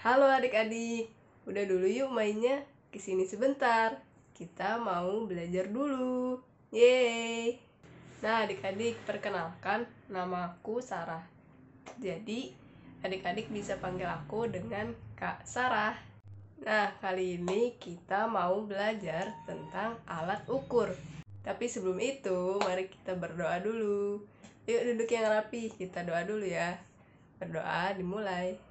Halo adik-adik, udah dulu yuk mainnya. Kesini sebentar, kita mau belajar dulu. Yeay. Nah adik-adik, perkenalkan, nama aku Sarah. Jadi adik-adik bisa panggil aku dengan Kak Sarah. Nah kali ini kita mau belajar tentang alat ukur. Tapi sebelum itu, mari kita berdoa dulu. Yuk duduk yang rapi, kita doa dulu ya. Berdoa dimulai.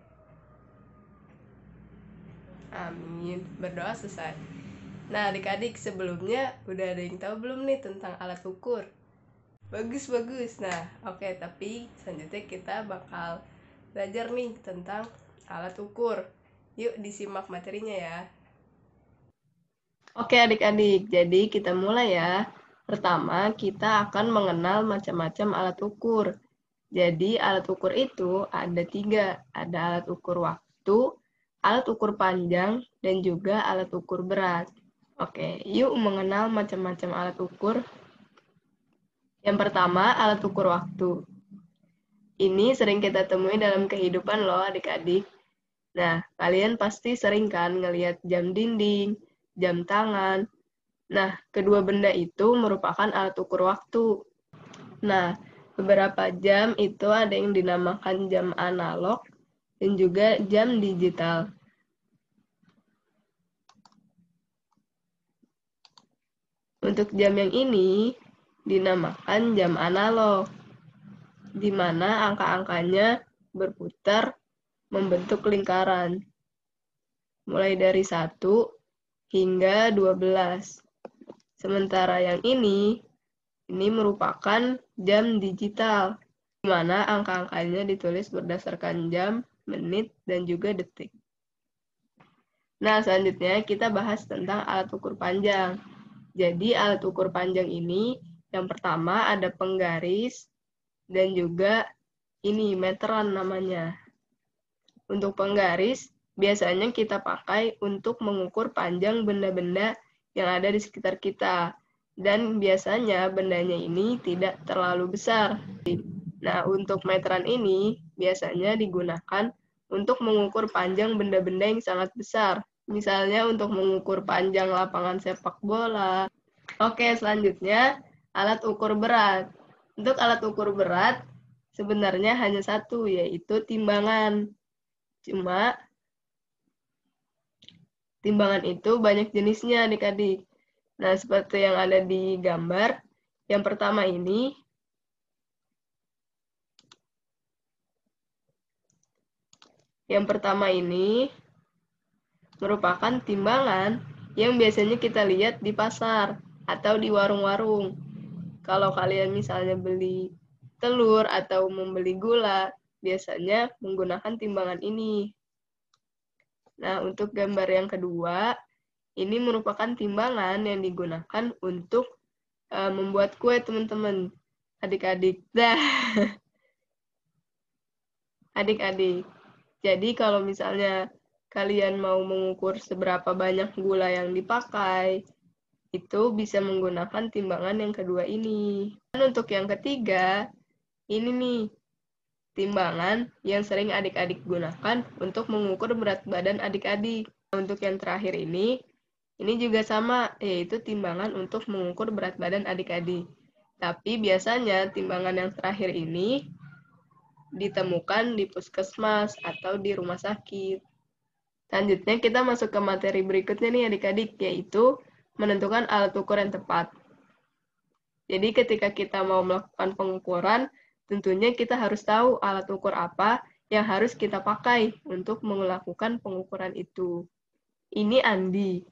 Amin. Berdoa selesai. Nah adik-adik, sebelumnya udah ada yang tahu belum nih tentang alat ukur? Bagus. Nah oke, tapi selanjutnya kita bakal belajar nih tentang alat ukur. Yuk disimak materinya ya. Oke adik-adik, jadi kita mulai ya. Pertama, kita akan mengenal macam-macam alat ukur. Jadi alat ukur itu ada 3. Ada alat ukur waktu, alat ukur panjang, dan juga alat ukur berat. Oke, yuk mengenal macam-macam alat ukur. Yang pertama, alat ukur waktu. Ini sering kita temui dalam kehidupan loh adik-adik. Nah, kalian pasti sering kan ngelihat jam dinding, jam tangan. Nah, kedua benda itu merupakan alat ukur waktu. Nah, beberapa jam itu ada yang dinamakan jam analog dan juga jam digital. Untuk jam yang ini dinamakan jam analog, di mana angka-angkanya berputar membentuk lingkaran, mulai dari 1 hingga 12. Sementara yang ini merupakan jam digital, di mana angka-angkanya ditulis berdasarkan jam, menit, dan juga detik. Nah, selanjutnya kita bahas tentang alat ukur panjang. Jadi, alat ukur panjang ini yang pertama ada penggaris dan juga ini meteran namanya. Untuk penggaris, biasanya kita pakai untuk mengukur panjang benda-benda yang ada di sekitar kita. Dan biasanya bendanya ini tidak terlalu besar. Nah, untuk meteran ini biasanya digunakan untuk mengukur panjang benda-benda yang sangat besar. Misalnya untuk mengukur panjang lapangan sepak bola. Oke, selanjutnya alat ukur berat. Untuk alat ukur berat sebenarnya hanya satu, yaitu timbangan. Cuma timbangan itu banyak jenisnya adik-adik. Nah, seperti yang ada di gambar, yang pertama ini merupakan timbangan yang biasanya kita lihat di pasar atau di warung-warung. Kalau kalian misalnya beli telur atau membeli gula, biasanya menggunakan timbangan ini. Nah, untuk gambar yang kedua, ini merupakan timbangan yang digunakan untuk membuat kue, teman-teman. Adik-adik. Dah. Adik-adik. Jadi kalau misalnya kalian mau mengukur seberapa banyak gula yang dipakai, itu bisa menggunakan timbangan yang kedua ini. Dan untuk yang ketiga, ini nih, timbangan yang sering adik-adik gunakan untuk mengukur berat badan adik-adik. Untuk yang terakhir ini juga sama, yaitu timbangan untuk mengukur berat badan adik-adik. Tapi biasanya timbangan yang terakhir ini ditemukan di puskesmas atau di rumah sakit. Selanjutnya kita masuk ke materi berikutnya nih adik-adik, yaitu menentukan alat ukur yang tepat. Jadi ketika kita mau melakukan pengukuran, tentunya kita harus tahu alat ukur apa yang harus kita pakai untuk melakukan pengukuran itu. Ini Andi.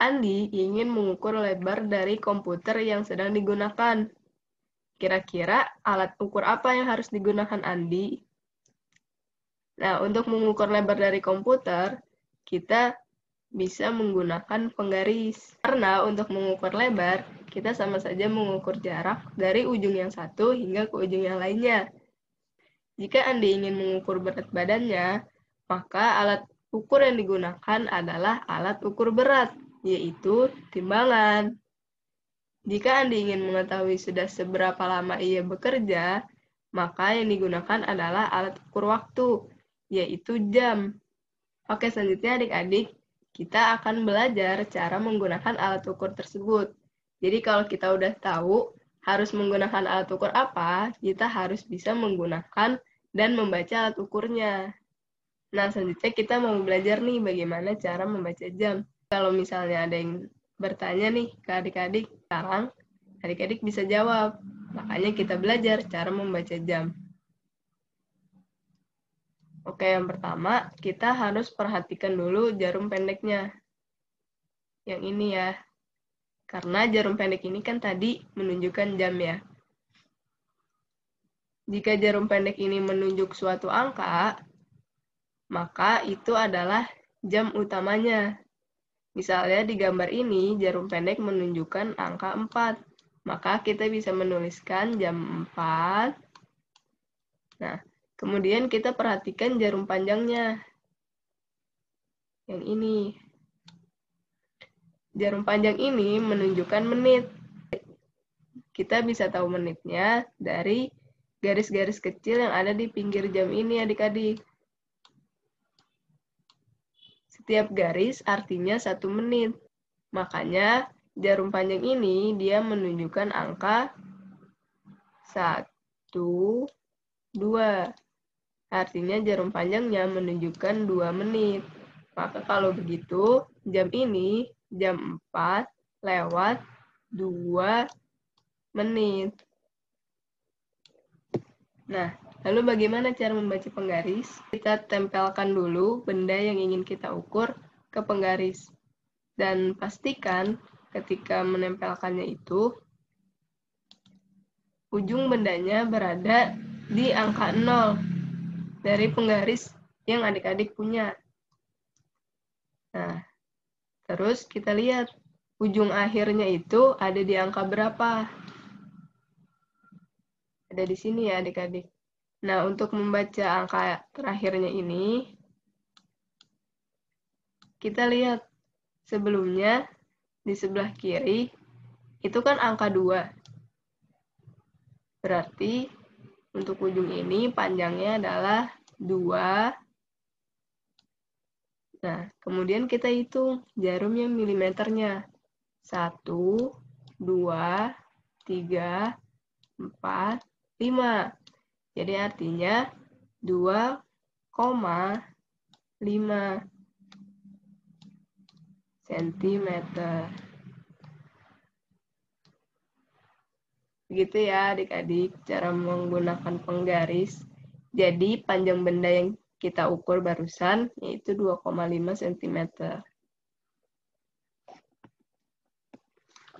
Andi ingin mengukur lebar dari komputer yang sedang digunakan. Kira-kira alat ukur apa yang harus digunakan Andi? Nah, untuk mengukur lebar dari komputer, kita bisa menggunakan penggaris. Karena untuk mengukur lebar, kita sama saja mengukur jarak dari ujung yang satu hingga ke ujung yang lainnya. Jika Andi ingin mengukur berat badannya, maka alat ukur yang digunakan adalah alat ukur berat, yaitu timbangan. Jika Andi ingin mengetahui sudah seberapa lama ia bekerja, maka yang digunakan adalah alat ukur waktu, yaitu jam. Oke, selanjutnya adik-adik, kita akan belajar cara menggunakan alat ukur tersebut. Jadi kalau kita udah tahu harus menggunakan alat ukur apa, kita harus bisa menggunakan dan membaca alat ukurnya. Nah, selanjutnya kita mau belajar nih bagaimana cara membaca jam. Kalau misalnya ada yang bertanya nih ke adik-adik, sekarang adik-adik bisa jawab. Makanya kita belajar cara membaca jam. Oke, yang pertama, kita harus perhatikan dulu jarum pendeknya. Yang ini ya. Karena jarum pendek ini kan tadi menunjukkan jam ya. Jika jarum pendek ini menunjuk suatu angka, maka itu adalah jam utamanya. Misalnya di gambar ini, jarum pendek menunjukkan angka 4. Maka kita bisa menuliskan jam 4. Nah, kemudian kita perhatikan jarum panjangnya. Yang ini. Jarum panjang ini menunjukkan menit. Kita bisa tahu menitnya dari garis-garis kecil yang ada di pinggir jam ini, adik-adik. Setiap garis artinya 1 menit. Makanya jarum panjang ini dia menunjukkan angka 1, 2. Artinya jarum panjangnya menunjukkan 2 menit. Maka kalau begitu, jam ini jam 4 lewat 2 menit. Nah, lalu bagaimana cara membaca penggaris? Kita tempelkan dulu benda yang ingin kita ukur ke penggaris. Dan pastikan ketika menempelkannya itu, ujung bendanya berada di angka 0 dari penggaris yang adik-adik punya. Nah, terus kita lihat ujung akhirnya itu ada di angka berapa. Ada di sini ya adik-adik. Nah, untuk membaca angka terakhirnya ini, kita lihat sebelumnya di sebelah kiri itu kan angka 2. Berarti untuk ujung ini panjangnya adalah 2. Nah, kemudian kita hitung jarumnya milimeternya. 1, 2, 3, 4, 5. Jadi artinya 2,5 cm. Begitu ya adik-adik cara menggunakan penggaris. Jadi panjang benda yang kita ukur barusan yaitu 2,5 cm.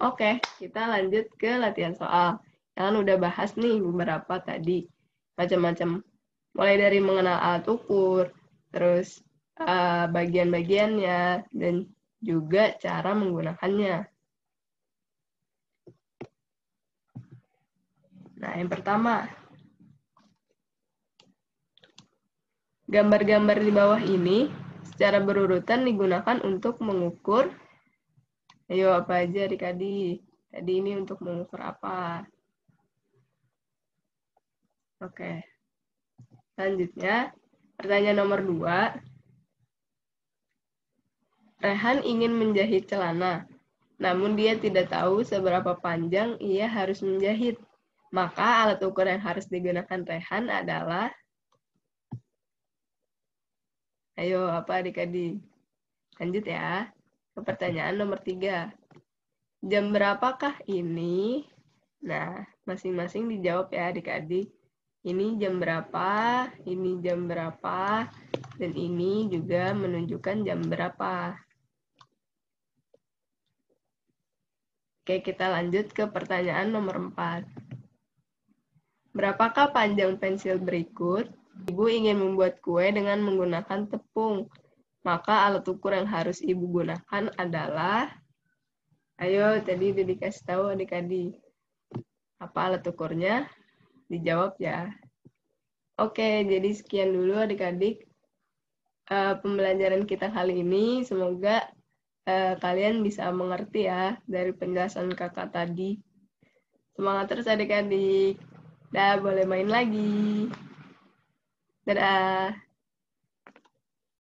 Oke, kita lanjut ke latihan soal. Kalian udah bahas nih beberapa tadi. Macam-macam. Mulai dari mengenal alat ukur, terus bagian-bagiannya, dan juga cara menggunakannya. Nah, yang pertama, gambar-gambar di bawah ini secara berurutan digunakan untuk mengukur. Ayo, apa aja adik-adik? Tadi ini untuk mengukur apa? Oke. Selanjutnya, pertanyaan nomor 2. Rehan ingin menjahit celana, namun dia tidak tahu seberapa panjang ia harus menjahit. Maka alat ukur yang harus digunakan Rehan adalah, ayo apa adik-adik? Lanjut ya, ke pertanyaan nomor 3. Jam berapakah ini? Nah, masing-masing dijawab ya adik-adik. Ini jam berapa, ini jam berapa, dan ini juga menunjukkan jam berapa. Oke, kita lanjut ke pertanyaan nomor 4. Berapakah panjang pensil berikut? Ibu ingin membuat kue dengan menggunakan tepung. Maka alat ukur yang harus ibu gunakan adalah, ayo tadi udah dikasih tahu adik-adik. Apa alat ukurnya? Dijawab ya. Oke, jadi sekian dulu adik-adik pembelajaran kita kali ini. Semoga kalian bisa mengerti ya dari penjelasan kakak tadi. Semangat terus adik-adik. Dah, boleh main lagi. Dadah.